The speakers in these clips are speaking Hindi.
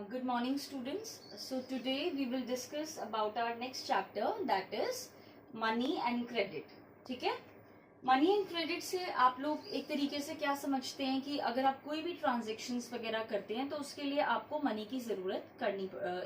Good morning, students. So today we will discuss about our next chapter, that is money and credit. ठीक है, मनी एंड क्रेडिट से आप लोग एक तरीके से क्या समझते हैं कि अगर आप कोई भी ट्रांजेक्शन्स वगैरह करते हैं तो उसके लिए आपको मनी की जरूरत करनी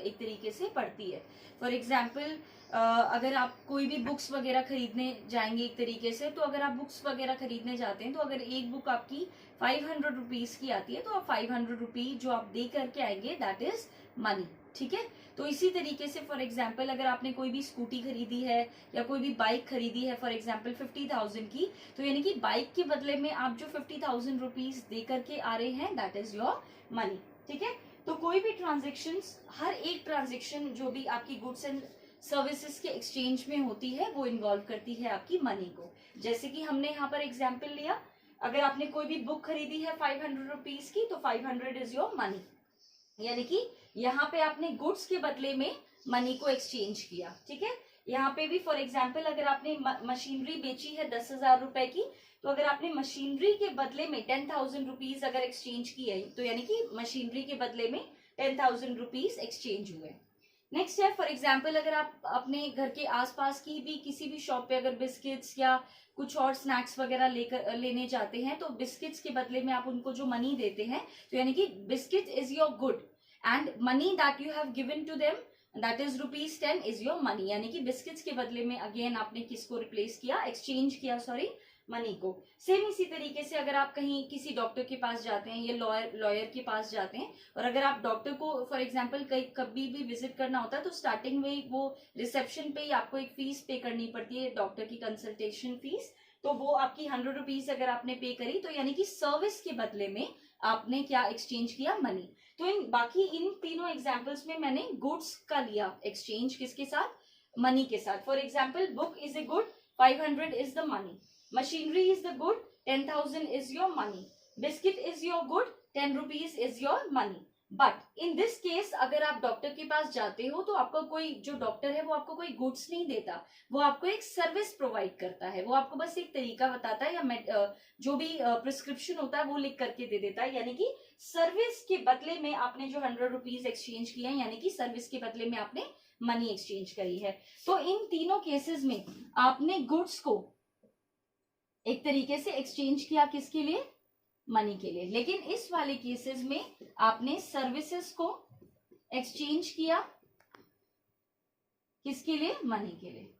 एक तरीके से पड़ती है. फॉर एग्जाम्पल अगर आप कोई भी बुक्स वगैरह खरीदने जाएंगे एक तरीके से, तो अगर आप बुक्स वगैरह खरीदने जाते हैं तो अगर एक बुक आपकी 500 रुपीज की आती है तो आप 500 रुपीज जो आप दे करके आएंगे, दैट इज मनी. ठीक है, तो इसी तरीके से फॉर एग्जाम्पल अगर आपने कोई भी स्कूटी खरीदी है या कोई भी बाइक खरीदी है फॉर एग्जाम्पल 50,000 की, तो यानी कि बाइक के बदले में आप जो 50,000 रुपीज दे करके आ रहे हैं, दैट इज योर मनी. ठीक है, तो कोई भी ट्रांजेक्शन, हर एक ट्रांजेक्शन जो भी आपकी गुड्स एंड सर्विसेज के एक्सचेंज में होती है वो इन्वॉल्व करती है आपकी मनी को. जैसे कि हमने यहाँ पर एग्जाम्पल लिया, अगर आपने कोई भी बुक खरीदी है 500 रुपीज की, तो 500 इज योर मनी. यानी कि यहाँ पे आपने गुड्स के बदले में मनी को एक्सचेंज किया. ठीक है, यहाँ पे भी फॉर एग्जाम्पल अगर आपने मशीनरी बेची है 10,000 रुपए की, तो अगर आपने मशीनरी के बदले में 10,000 रुपीज अगर एक्सचेंज किए, तो यानी कि मशीनरी के बदले में 10,000 रुपीज एक्सचेंज हुए. नेक्स्ट है फॉर एग्जाम्पल अगर आप अपने घर के आसपास की भी किसी भी शॉप पे अगर बिस्किट्स या कुछ और स्नैक्स वगैरह लेने जाते हैं, तो बिस्किट्स के बदले में आप उनको जो मनी देते हैं, तो यानी कि biscuit is your good and money that you have given to them, that is ₹10 is your money. यानी कि बिस्किट्स के बदले में अगेन आपने किसको रिप्लेस किया, एक्सचेंज किया, सॉरी, मनी को. सेम इसी तरीके से अगर आप कहीं किसी डॉक्टर के पास जाते हैं या लॉयर के पास जाते हैं, और अगर आप डॉक्टर को फॉर एग्जांपल कभी भी विजिट करना होता है, तो स्टार्टिंग में वो रिसेप्शन पे ही आपको एक फीस पे करनी पड़ती है, डॉक्टर की कंसल्टेशन फीस. तो वो आपकी 100 रुपीज अगर आपने पे करी, तो यानी कि सर्विस के बदले में आपने क्या एक्सचेंज किया, मनी. तो इन तीनों एग्जाम्पल्स में मैंने गुड्स का लिया एक्सचेंज, किसके साथ, मनी के साथ. For example book is a good, 500 is the money. Machinery is the good, 10,000 is your money. Biscuit is your good, 10 rupees is your money. But in this case अगर आप डॉक्टर के पास जाते हो, तो आपको कोई जो डॉक्टर है वो आपको कोई गुड्स नहीं देता, वो आपको एक सर्विस प्रोवाइड करता है. वो आपको बस एक तरीका बताता है या जो भी प्रिस्क्रिप्शन होता है वो लिख करके दे देता है. यानी कि सर्विस के बदले में आपने जो 100 रुपीज एक्सचेंज किए हैं, यानी कि सर्विस के बदले में आपने मनी एक्सचेंज करी है. तो इन तीनों केसेस में आपने गुड्स को एक तरीके से एक्सचेंज किया, किसके लिए, मनी के लिए. लेकिन इस वाले केसेस में आपने सर्विसेज को एक्सचेंज किया, किसके लिए, मनी के लिए.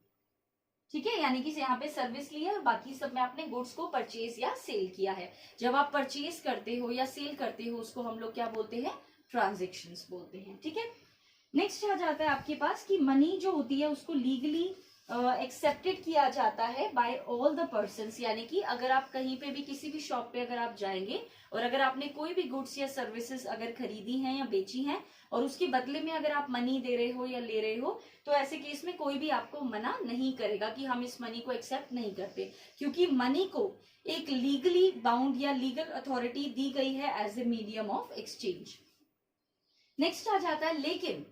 ठीक है, यानी कि यहाँ पे सर्विस ली है और बाकी सब में आपने गुड्स को परचेज या सेल किया है. जब आप परचेज करते हो या सेल करते हो, उसको हम लोग क्या बोलते हैं, ट्रांजेक्शन्स बोलते हैं. ठीक है, नेक्स्ट आ जाता है आपके पास कि मनी जो होती है उसको लीगली एक्सेप्टेड किया जाता है बाय ऑल द पर्सन्स. यानी कि अगर आप कहीं पे भी किसी भी शॉप पे अगर आप जाएंगे और अगर आपने कोई भी गुड्स या सर्विसेज अगर खरीदी हैं या बेची हैं और उसके बदले में अगर आप मनी दे रहे हो या ले रहे हो, तो ऐसे केस में कोई भी आपको मना नहीं करेगा कि हम इस मनी को एक्सेप्ट नहीं करते, क्योंकि मनी को एक लीगली बाउंड या लीगल अथॉरिटी दी गई है as a medium of exchange. Next आ जाता है, लेकिन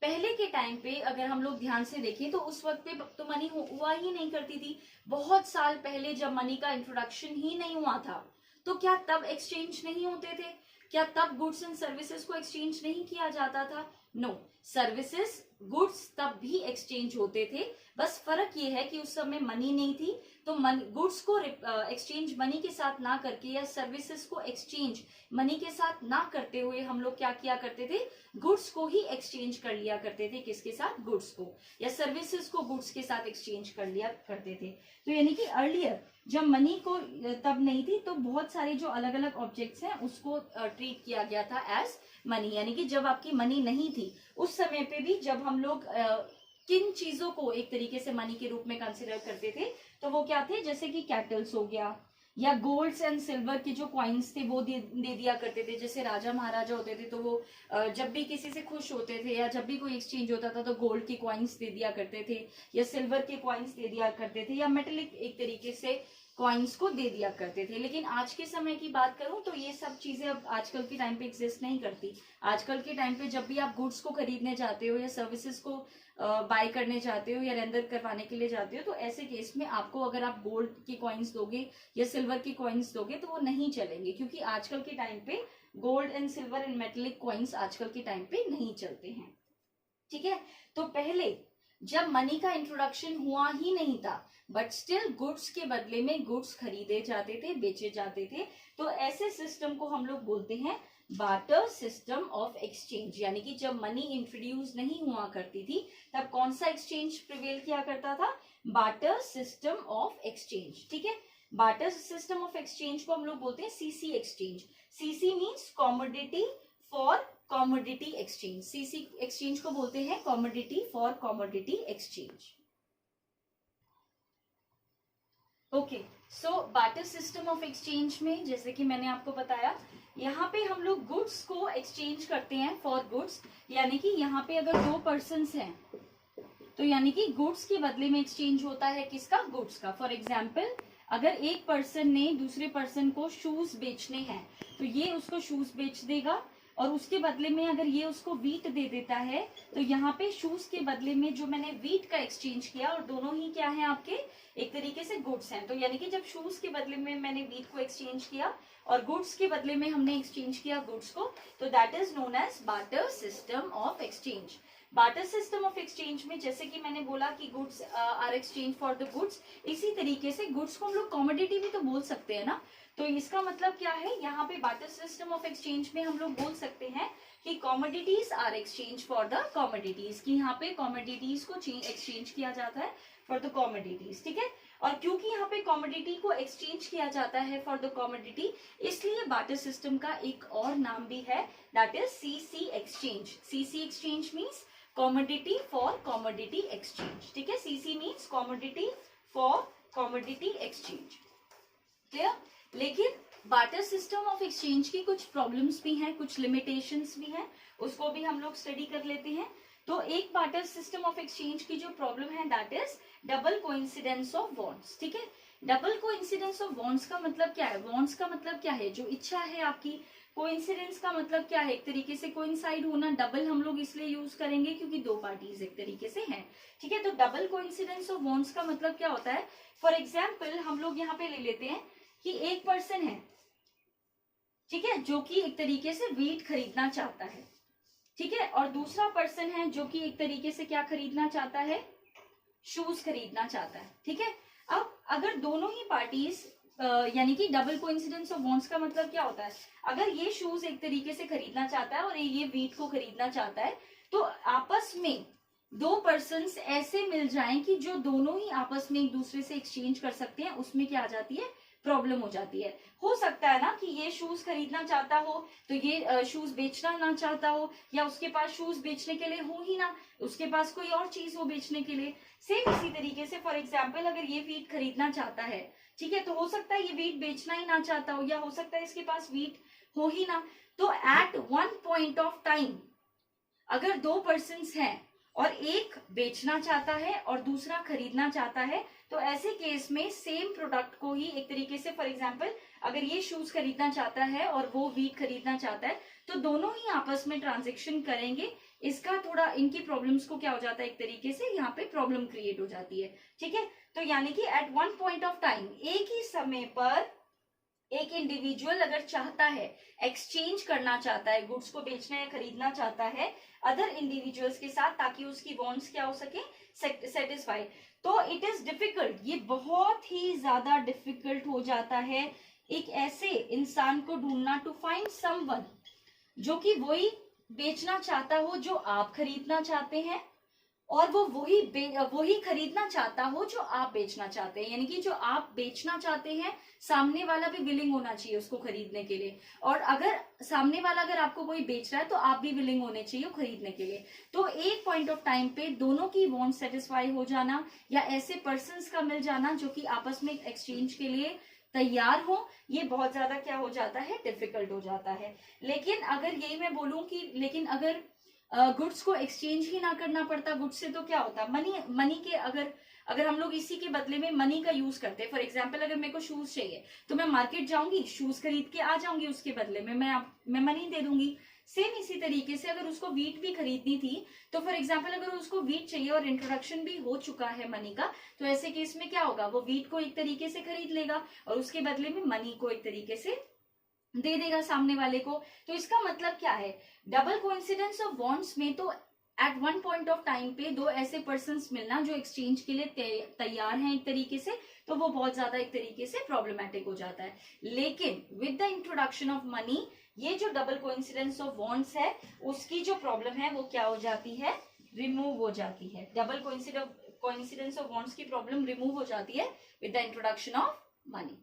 पहले के टाइम पे अगर हम लोग ध्यान से देखें तो उस वक्त पे तो मनी हुआ ही नहीं करती थी. बहुत साल पहले जब मनी का इंट्रोडक्शन ही नहीं हुआ था, तो क्या तब एक्सचेंज नहीं होते थे, क्या तब गुड्स एंड सर्विसेज को एक्सचेंज नहीं किया जाता था? नो, सर्विसेज गुड्स तब भी एक्सचेंज होते थे. बस फर्क ये है कि उस समय मनी नहीं थी, तो गुड्स को एक्सचेंज मनी के साथ ना करके या सर्विसेज को एक्सचेंज मनी के साथ ना करते हुए हम लोग क्या किया करते थे, गुड्स को ही एक्सचेंज कर लिया करते थे. किसके साथ, गुड्स को, या सर्विसेज को गुड्स के साथ एक्सचेंज कर लिया करते थे. तो यानी कि अर्लियर जब मनी को तब नहीं थी, तो बहुत सारे जो अलग अलग ऑब्जेक्ट्स हैं उसको ट्रीट किया गया था एज मनी. यानी कि जब आपकी मनी नहीं थी उस समय पे भी जब हम लोग किन चीजों को एक तरीके से मनी के रूप में कंसिडर करते थे, तो वो क्या थे, जैसे कि कैटल्स हो गया या गोल्ड्स एंड सिल्वर के जो कॉइन्स थे वो दे दिया करते थे. जैसे राजा महाराजा होते थे तो वो जब भी किसी से खुश होते थे या जब भी कोई एक्सचेंज होता था तो गोल्ड के कॉइन्स दे दिया करते थे या सिल्वर के कॉइन्स दे दिया करते थे या मेटेलिक एक तरीके से कॉइन्स को दे दिया करते थे. लेकिन आज के समय की बात करूं तो ये सब चीजें अब आजकल के टाइम पे एग्जिस्ट नहीं करती. आजकल के टाइम पे जब भी आप गुड्स को खरीदने जाते हो या सर्विसेज को बाय करने जाते हो या रेंडर करवाने के लिए जाते हो, तो ऐसे केस में आपको अगर आप गोल्ड के कॉइन्स दोगे या सिल्वर के कॉइन्स दोगे तो वो नहीं चलेंगे, क्योंकि आजकल के टाइम पे gold and silver and metallic coins आजकल के टाइम पे नहीं चलते हैं, ठीक है। तो पहले जब मनी का इंट्रोडक्शन हुआ ही नहीं था, बट स्टिल गुड्स के बदले में गुड्स खरीदे जाते थे, बेचे जाते थे, तो ऐसे सिस्टम को हम लोग बोलते हैं बार्टर सिस्टम ऑफ एक्सचेंज। यानी कि जब मनी इंट्रोड्यूस नहीं हुआ करती थी तब कौन सा एक्सचेंज प्रिवेल किया करता था? बार्टर सिस्टम ऑफ एक्सचेंज, ठीक है। बार्टर सिस्टम ऑफ एक्सचेंज को हम लोग बोलते हैं CC exchange. CC means commodity for commodity exchange. CC exchange को बोलते हैं commodity for commodity exchange. Okay, so barter system of exchange में जैसे कि मैंने आपको बताया, यहाँ पे हम लोग गुड्स को एक्सचेंज करते हैं फॉर गुड्स। यानी कि यहाँ पे अगर दो पर्सन्स हैं तो यानी कि गुड्स के बदले में एक्सचेंज होता है किसका? गुड्स का। फॉर एग्जाम्पल, अगर एक पर्सन ने दूसरे पर्सन को शूज बेचने हैं तो ये उसको शूज बेच देगा, और उसके बदले में अगर ये उसको वीट दे देता है तो यहाँ पे शूज के बदले में जो मैंने वीट का एक्सचेंज किया, और दोनों ही क्या है आपके? एक तरीके से गुड्स हैं। तो यानी कि जब शूज के बदले में मैंने वीट को एक्सचेंज किया और गुड्स के बदले में हमने एक्सचेंज किया गुड्स को, तो that is known as barter system of exchange. Barter system of exchange में जैसे कि मैंने बोला कि goods are exchange for the goods, इसी तरीके से गुड्स को हम लोग कॉमोडिटी भी तो बोल सकते हैं ना। तो इसका मतलब क्या है? यहाँ पे बार्टर सिस्टम ऑफ एक्सचेंज में हम लोग बोल सकते हैं कि commodities are exchange for the commodities, कि यहाँ पे कॉमोडिटीज को एक्सचेंज किया जाता है फॉर द कॉमोडिटीज, ठीक है। और क्योंकि यहाँ पे कॉमोडिटी को एक्सचेंज किया जाता है फॉर द कॉमोडिटी, इसलिए बार्टर सिस्टम का एक और नाम भी है, that is CC exchange. CC exchange means commodity for commodity exchange, ठीक है। CC means commodity for commodity exchange, clear. लेकिन बार्टर सिस्टम ऑफ एक्सचेंज की कुछ प्रॉब्लम्स भी हैं, कुछ लिमिटेशंस भी हैं, उसको भी हम लोग स्टडी कर लेते हैं। तो एक बार्टर सिस्टम ऑफ एक्सचेंज की जो प्रॉब्लम है that is double coincidence of bonds, ठीक है। डबल कोइंसिडेंस ऑफ बॉन्ड्स का मतलब क्या है? बॉन्ड्स का मतलब क्या है? जो इच्छा है आपकी। कोइंसिडेंस का मतलब क्या है? एक तरीके से कोइंसाइड होना। डबल हम लोग इसलिए यूज करेंगे क्योंकि दो पार्टीज एक तरीके से हैं, ठीक है। तो डबल कोइंसिडेंस ऑफ बॉन्ड्स का मतलब क्या होता है? फॉर एग्जाम्पल, हम लोग यहाँ पे ले लेते हैं कि एक पर्सन है, ठीक है, जो कि एक तरीके से वीट खरीदना चाहता है, ठीक है, और दूसरा पर्सन है जो कि एक तरीके से क्या खरीदना चाहता है? शूज खरीदना चाहता है, ठीक है। अब अगर दोनों ही पार्टीज यानी कि डबल कोइंसिडेंस ऑफ बॉन्ड्स का मतलब क्या होता है? अगर ये शूज एक तरीके से खरीदना चाहता है और ये वीट को खरीदना चाहता है, तो आपस में दो पर्सन्स ऐसे मिल जाएं कि जो दोनों ही आपस में एक दूसरे से एक्सचेंज कर सकते हैं, उसमें क्या आ जाती है? प्रॉब्लम हो जाती है। हो सकता है ना कि ये शूज खरीदना चाहता हो तो ये शूज बेचना ना चाहता हो, या उसके पास शूज बेचने के लिए हो ही ना, उसके पास कोई और चीज हो बेचने के लिए। सेम इसी तरीके से फॉर एग्जाम्पल, अगर ये वीट खरीदना चाहता है, ठीक है, तो हो सकता है ये वीट बेचना ही ना चाहता हो, या हो सकता है इसके पास वीट हो ही ना। तो at one point of time अगर दो पर्सन्स हैं और एक बेचना चाहता है और दूसरा खरीदना चाहता है, तो ऐसे केस में सेम प्रोडक्ट को ही एक तरीके से, फॉर एग्जांपल अगर ये शूज खरीदना चाहता है और वो वीट खरीदना चाहता है, तो दोनों ही आपस में ट्रांजेक्शन करेंगे। इसका थोड़ा इनकी प्रॉब्लम्स को क्या हो जाता है? एक तरीके से यहाँ पे प्रॉब्लम क्रिएट हो जाती है, ठीक है। तो यानी कि at one point of time, एक ही समय पर एक इंडिविजुअल अगर चाहता है, एक्सचेंज करना चाहता है, गुड्स को बेचना या खरीदना चाहता है अदर इंडिविजुअल्स के साथ, ताकि उसकी वांट्स क्या हो सके? सेटिस्फाई। तो इट इज डिफिकल्ट, ये बहुत ही ज्यादा डिफिकल्ट हो जाता है एक ऐसे इंसान को ढूंढना, टू फाइंड समवन जो कि वही बेचना चाहता हो जो आप खरीदना चाहते हैं, और वो वही खरीदना चाहता हो जो आप बेचना चाहते हैं। यानी कि जो आप बेचना चाहते हैं, सामने वाला भी विलिंग होना चाहिए उसको खरीदने के लिए, और अगर सामने वाला अगर आपको कोई बेच रहा है तो आप भी विलिंग होने चाहिए खरीदने के लिए। तो एक पॉइंट ऑफ टाइम पे दोनों की वांट सेटिस्फाई हो जाना, या ऐसे पर्सन्स का मिल जाना जो कि आपस में एक्सचेंज के लिए तैयार हो, ये बहुत ज्यादा क्या हो जाता है? डिफिकल्ट हो जाता है। लेकिन अगर यही मैं बोलूं कि लेकिन अगर गुड्स को एक्सचेंज ही ना करना पड़ता, गुड्स से तो क्या होता? मनी के अगर हम लोग इसी के बदले में मनी का यूज करते हैं, फॉर एग्जांपल अगर मेरे को शूज चाहिए तो मैं मार्केट जाऊंगी, शूज खरीद के आ जाऊंगी, उसके बदले में मैं मनी दे दूंगी। सेम इसी तरीके से अगर उसको वीट भी खरीदनी थी, तो फॉर एग्जांपल अगर उसको वीट चाहिए और इंट्रोडक्शन भी हो चुका है मनी का, तो ऐसे केस में क्या होगा? वो वीट को एक तरीके से खरीद लेगा और उसके बदले में मनी को एक तरीके से दे देगा सामने वाले को। तो इसका मतलब क्या है, डबल कोइंसिडेंस ऑफ बॉन्ड्स में तो at one point of time पे दो ऐसे पर्सन्स मिलना जो एक्सचेंज के लिए तैयार हैं एक तरीके से, तो वो बहुत ज्यादा एक तरीके से प्रॉब्लमेटिक हो जाता है। लेकिन with the introduction of money, ये जो डबल कोइंसिडेंस ऑफ बॉन्ड्स है उसकी जो प्रॉब्लम है वो क्या हो जाती है, रिमूव हो जाती है। डबल कोइंसिडेंस ऑफ बॉन्ड्स की प्रॉब्लम रिमूव हो जाती है with the introduction of money.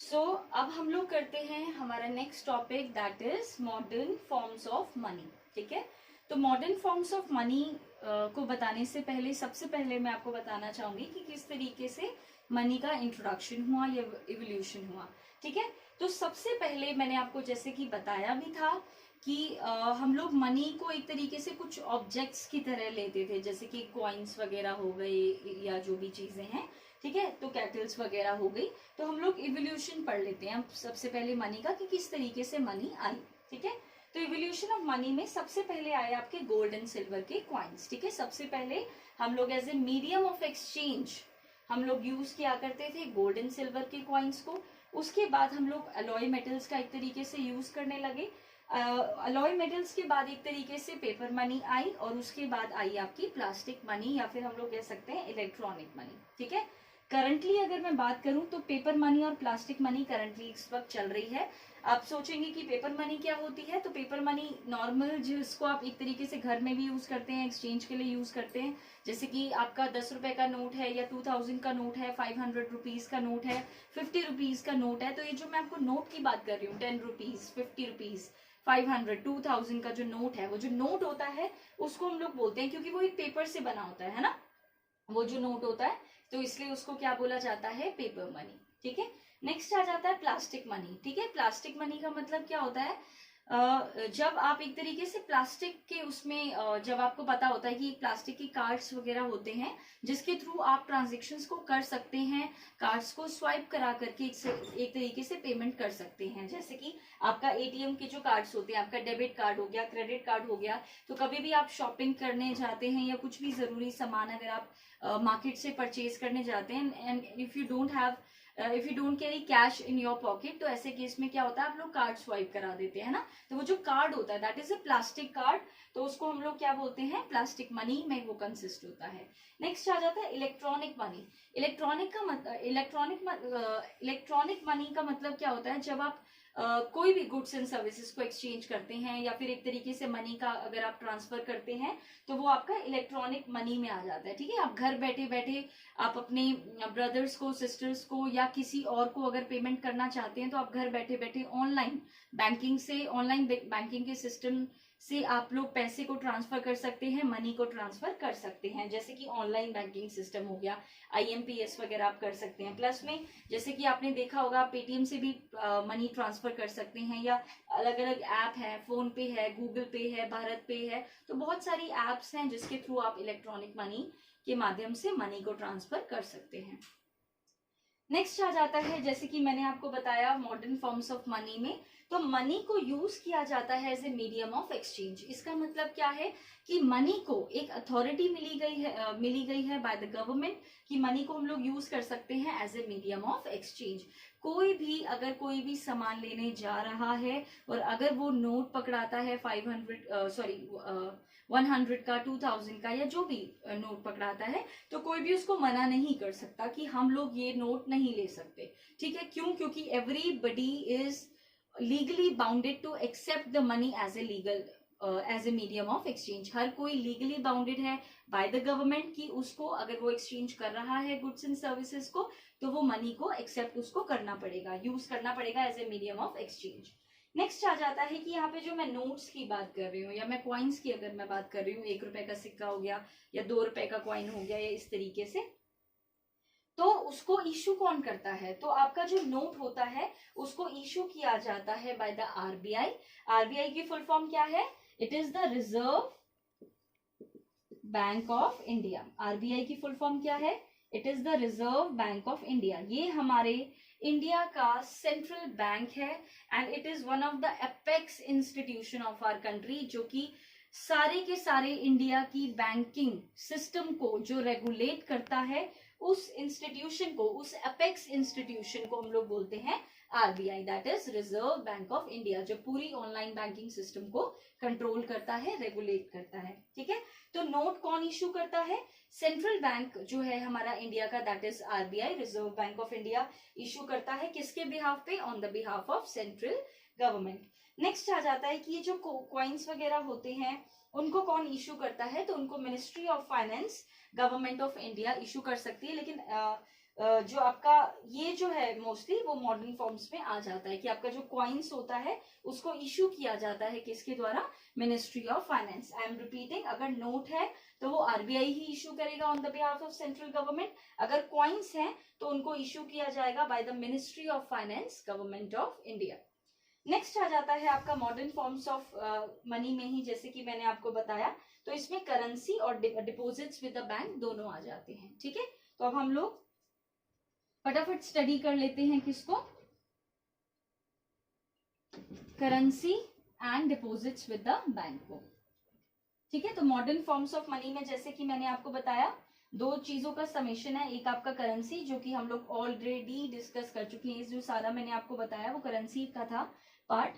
So अब हम लोग करते हैं हमारा next topic, that is modern forms of money. ठीक है, तो मॉडर्न फॉर्म्स ऑफ मनी को बताने से पहले सबसे पहले मैं आपको बताना चाहूंगी कि किस तरीके से मनी का इंट्रोडक्शन हुआ या इवोल्यूशन हुआ। ठीक है, तो सबसे पहले मैंने आपको जैसे कि बताया भी था कि हम लोग मनी को एक तरीके से कुछ ऑब्जेक्ट्स की तरह लेते थे, जैसे कि कॉइन्स वगैरह हो गए या जो भी चीजें हैं। ठीक है, तो कैटल्स वगैरह हो गई। तो हम लोग इवोल्यूशन पढ़ लेते हैं सबसे पहले मनी का, कि किस तरीके से मनी आई। ठीक है, तो इवोल्यूशन ऑफ मनी में सबसे पहले आए आपके गोल्ड एंड सिल्वर के कॉइन्स। ठीक है, सबसे पहले हम लोग as a medium of exchange हम लोग यूज किया करते थे गोल्ड एंड सिल्वर के कॉइन्स को। उसके बाद हम लोग अलॉय मेटल्स का एक तरीके से यूज करने लगे। अलॉय मेटल्स के बाद एक तरीके से पेपर मनी आई, और उसके बाद आई आपकी प्लास्टिक मनी, या फिर हम लोग कह सकते हैं इलेक्ट्रॉनिक मनी। ठीक है, करंटली अगर मैं बात करूं तो पेपर मनी और प्लास्टिक मनी करंटली इस वक्त चल रही है। आप सोचेंगे कि पेपर मनी क्या होती है, तो पेपर मनी नॉर्मल जिसको आप एक तरीके से घर में भी यूज करते हैं, एक्सचेंज के लिए यूज करते हैं। जैसे कि आपका 10 रुपए का नोट है या 2000 का नोट है, 500 रुपीज का नोट है, 50 रुपीज का नोट है। तो ये जो मैं आपको नोट की बात कर रही हूँ, 10 रुपीज, 50 रुपीज, 500, 2000 का जो नोट है, वो जो नोट होता है उसको हम लोग बोलते हैं, क्योंकि वो एक पेपर से बना होता है ना, वो जो नोट होता है, तो इसलिए उसको क्या बोला जाता है, पेपर मनी। ठीक है, नेक्स्ट आ जाता है प्लास्टिक मनी। ठीक है, प्लास्टिक मनी का मतलब क्या होता है, जब आप एक तरीके से प्लास्टिक के उसमें जब आपको पता होता है कि प्लास्टिक के कार्ड्स वगैरह होते हैं जिसके थ्रू आप ट्रांजेक्शन्स को कर सकते हैं, कार्ड्स को स्वाइप करा करके एक तरीके से पेमेंट कर सकते हैं। जैसे कि आपका एटीएम के जो कार्ड्स होते हैं, आपका डेबिट कार्ड हो गया, क्रेडिट कार्ड हो गया, तो कभी भी आप शॉपिंग करने जाते हैं या कुछ भी जरूरी सामान अगर आप मार्केट से परचेज करने जाते हैं, and if you don't carry cash in your pocket, तो ऐसे केस में क्या होता है, आप लोग कार्ड स्वाइप करा देते हैं ना। तो वो जो कार्ड होता है that is a plastic card, तो उसको हम लोग क्या बोलते हैं, प्लास्टिक मनी में वो कंसिस्ट होता है। नेक्स्ट आ जाता है इलेक्ट्रॉनिक मनी। इलेक्ट्रॉनिक मनी का मतलब क्या होता है, जब आप कोई भी गुड्स एंड सर्विसेज को एक्सचेंज करते हैं या फिर एक तरीके से मनी का अगर आप ट्रांसफर करते हैं, तो वो आपका इलेक्ट्रॉनिक मनी में आ जाता है। ठीक है, आप घर बैठे बैठे आप अपने ब्रदर्स को, सिस्टर्स को या किसी और को अगर पेमेंट करना चाहते हैं, तो आप घर बैठे बैठे ऑनलाइन बैंकिंग के सिस्टम से आप लोग पैसे को ट्रांसफर कर सकते हैं, मनी को ट्रांसफर कर सकते हैं। जैसे कि ऑनलाइन बैंकिंग सिस्टम हो गया, IMPS वगैरह आप कर सकते हैं। प्लस में जैसे कि आपने देखा होगा, पेटीएम से भी मनी ट्रांसफर कर सकते हैं, या अलग अलग ऐप है, फोन पे है, गूगल पे है, भारत पे है, तो बहुत सारी एप्स हैं जिसके थ्रू आप इलेक्ट्रॉनिक मनी के माध्यम से मनी को ट्रांसफर कर सकते हैं। नेक्स्ट आ जाता है, जैसे कि मैंने आपको बताया मॉडर्न फॉर्म्स ऑफ मनी में, तो मनी को यूज किया जाता है as a medium of exchange. इसका मतलब क्या है कि मनी को एक अथॉरिटी मिली गई है बाय द गवर्नमेंट, कि मनी को हम लोग यूज कर सकते हैं as a medium of exchange. अगर कोई भी सामान लेने जा रहा है और अगर वो नोट पकड़ाता है 100 का, 2000 का, या जो भी नोट पकड़ाता है, तो कोई भी उसको मना नहीं कर सकता कि हम लोग ये नोट नहीं ले सकते। ठीक है, क्यों? क्योंकि everybody is legally bounded to accept the money as a medium of exchange. हर कोई लीगली बाउंडेड है बाय द गवर्नमेंट कि उसको अगर वो एक्सचेंज कर रहा है गुड्स एंड सर्विसेज को, तो वो मनी को एक्सेप्ट उसको करना पड़ेगा, यूज करना पड़ेगा as a medium of exchange. Next आ जाता है कि यहाँ पे जो मैं नोट्स की बात कर रही हूँ या मैं कॉइन्स की अगर मैं बात कर रही हूँ, 1 रुपए का सिक्का हो गया या 2 रुपए का कॉइन हो गया या इस तरीके से, तो उसको इशू कौन करता है? तो आपका जो नोट होता है उसको इशू किया जाता है बाय द RBI। RBI की फुल फॉर्म क्या है? It is the reserve bank of India. RBI की फुल फॉर्म क्या है? It is the reserve bank of इंडिया। ये हमारे इंडिया का सेंट्रल बैंक है and it is one of the apex institution of our country, जो कि सारे के सारे इंडिया की बैंकिंग सिस्टम को जो रेगुलेट करता है उस इंस्टीट्यूशन को, उस अपेक्स इंस्टीट्यूशन को हम लोग बोलते हैं RBI, that is reserve bank of India, जो पूरी ऑनलाइन बैंकिंग सिस्टम को कंट्रोल करता है, रेगुलेट करता है। ठीक है, तो नोट कौन इशू करता है? सेंट्रल बैंक जो है हमारा इंडिया का, that is RBI, Reserve bank of India, issue करता है किसके बिहाफ पे? On the behalf of central government. Next आ जाता है कि ये जो कॉइन्स वगैरह होते हैं उनको कौन इशू करता है? तो उनको ministry of finance, government of India issue कर सकती है। लेकिन जो आपका ये जो है मोस्टली वो मॉडर्न फॉर्म्स में आ जाता है कि आपका जो कॉइन्स होता है उसको इशू किया जाता है किसके द्वारा? Ministry of finance. I am repeating, अगर नोट है तो वो आरबीआई ही इशू करेगा on the behalf of central government. अगर कॉइन्स हैं तो उनको इशू किया जाएगा by the ministry of finance, government of India. Next आ जाता है आपका मॉडर्न फॉर्म्स ऑफ मनी में ही, जैसे कि मैंने आपको बताया, तो इसमें करेंसी और डिपॉजिट्स विद द बैंक दोनों आ जाते हैं। ठीक है, तो अब हम लोग फटाफट स्टडी कर लेते हैं किसको? Currency and deposits with the bank को। ठीक है, तो मॉडर्न फॉर्म्स ऑफ मनी में जैसे कि मैंने आपको बताया दो चीजों का समेशन है। एक आपका करेंसी, जो कि हम लोग ऑलरेडी डिस्कस कर चुके हैं, जो सारा मैंने आपको बताया वो करेंसी का था पार्ट।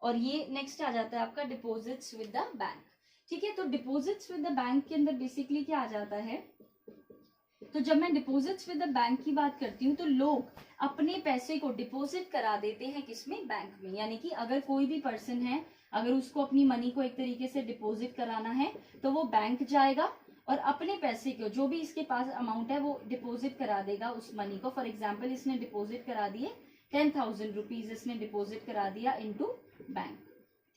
और ये नेक्स्ट आ जाता है आपका डिपॉजिट्स विद द बैंक। ठीक है, तो डिपॉजिट्स विद द बैंक के अंदर बेसिकली क्या आ जाता है? तो जब मैं डिपॉजिट्स विद द बैंक की बात करती हूँ तो लोग अपने पैसे को डिपॉजिट करा देते हैं किसमें? बैंक में। यानी कि अगर कोई भी पर्सन है, अगर उसको अपनी मनी को एक तरीके से डिपॉजिट कराना है तो वो बैंक जाएगा और अपने पैसे को, जो भी इसके पास अमाउंट है, वो डिपॉजिट करा देगा उस मनी को। फॉर एग्जाम्पल, इसने डिपॉजिट करा दिए 10,000 रुपीज, इसने डिपॉजिट करा दिया इनटू बैंक।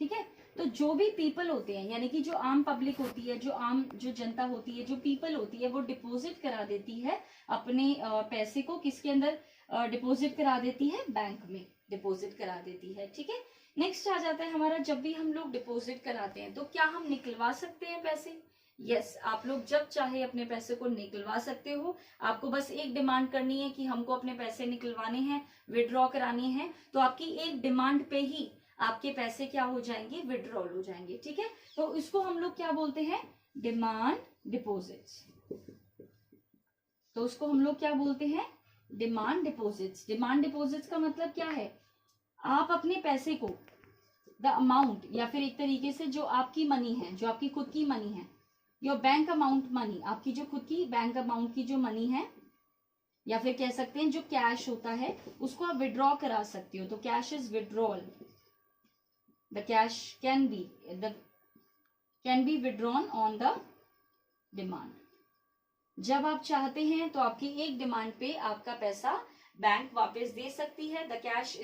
ठीक है, तो जो भी पीपल होते हैं, यानी कि जो आम पब्लिक होती है, जो जनता होती है, जो पीपल होती है, वो डिपॉजिट करा देती है अपने पैसे को किसके अंदर? डिपॉजिट करा देती है बैंक में, डिपॉजिट करा देती है। ठीक है, नेक्स्ट आ जाता है हमारा, जब भी हम लोग डिपॉजिट कराते हैं तो क्या हम निकलवा सकते हैं पैसे? यस, आप लोग जब चाहे अपने पैसे को निकलवा सकते हो। आपको बस एक डिमांड करनी है कि हमको अपने पैसे निकलवाने हैं, विड्रॉ कराने हैं, तो आपकी एक डिमांड पे ही आपके पैसे क्या हो जाएंगे? विड्रॉल हो जाएंगे। ठीक है, तो इसको हम लोग क्या बोलते हैं? Demand deposits. तो उसको हम लोग क्या बोलते हैं? Demand deposits. डिमांड डिपॉजिट्स का मतलब क्या है? आप अपने पैसे को, द अमाउंट, या फिर एक तरीके से जो आपकी मनी है, जो आपकी खुद की मनी है, योर बैंक अमाउंट मनी, आपकी जो खुद की बैंक अमाउंट की जो मनी है, या फिर कह सकते हैं जो कैश होता है, उसको आप विड्रॉ करा सकते हो। तो cash is withdrawal. The cash can be withdrawn on the demand. जब आप चाहते हैं तो आपकी एक डिमांड पे आपका पैसा बैंक वापस दे सकती है। The cash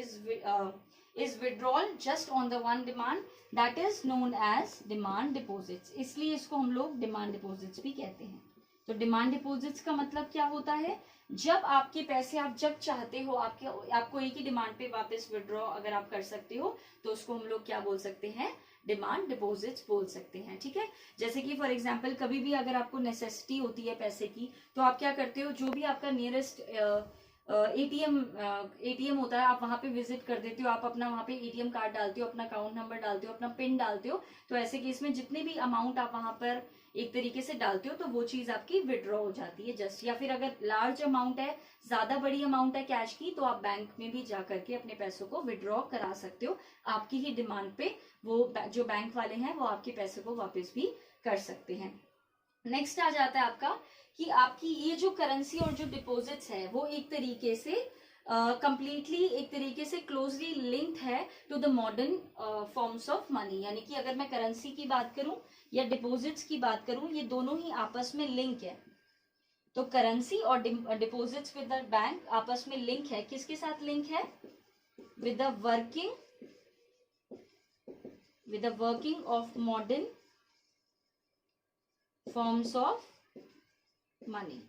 is withdrawal just on the one demand, that is known as demand deposits. इसलिए इसको हम लोग डिमांड डिपॉजिट्स भी कहते हैं। तो डिमांड डिपॉजिट्स का मतलब क्या होता है? जब आपके पैसे आप जब चाहते हो, आपको एक ही डिमांड पे वापस विड्रॉ अगर आप कर सकते हो तो उसको हम लोग क्या बोल सकते हैं? डिमांड डिपॉजिट्स बोल सकते हैं। ठीक है, जैसे कि फॉर एग्जांपल कभी भी अगर आपको नेसेसिटी होती है पैसे की, तो आप क्या करते हो? जो भी आपका नियरेस्ट एटीएम होता है, आप वहां पे विजिट कर देते हो, आप अपना वहां पे एटीएम कार्ड डालते हो, अपना अकाउंट नंबर डालते हो, अपना पिन डालते हो। तो ऐसे केस में जितने भी अमाउंट आप वहां पर एक तरीके से डालते हो तो वो चीज आपकी विड्रॉ हो जाती है जस्ट। या फिर अगर लार्ज अमाउंट है, ज्यादा बड़ी अमाउंट है कैश की, तो आप बैंक में भी जा करके अपने पैसों को विड्रॉ करा सकते हो। आपकी ही डिमांड पे वो जो बैंक वाले हैं वो आपके पैसे को वापस भी कर सकते हैं। नेक्स्ट आ जाता है आपका कि आपकी ये जो करेंसी और जो डिपॉजिट्स है वो एक तरीके से कंप्लीटली एक तरीके से क्लोजली लिंक्ड है to the modern forms of money. यानी कि अगर मैं करेंसी की बात करूं या डिपॉजिट्स की बात करूं, ये दोनों ही आपस में लिंक है। तो करेंसी और डिपॉजिट्स विद द बैंक आपस में लिंक है। किसके साथ लिंक है? With the working of modern forms of money.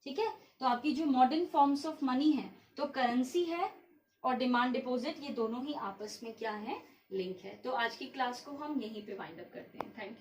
ठीक है, तो आपकी जो मॉडर्न फॉर्म्स ऑफ मनी है, तो करेंसी है और डिमांड डिपॉजिट, ये दोनों ही आपस में क्या है? लिंक है। तो आज की क्लास को हम यहीं पे वाइंड अप करते हैं। Thank you.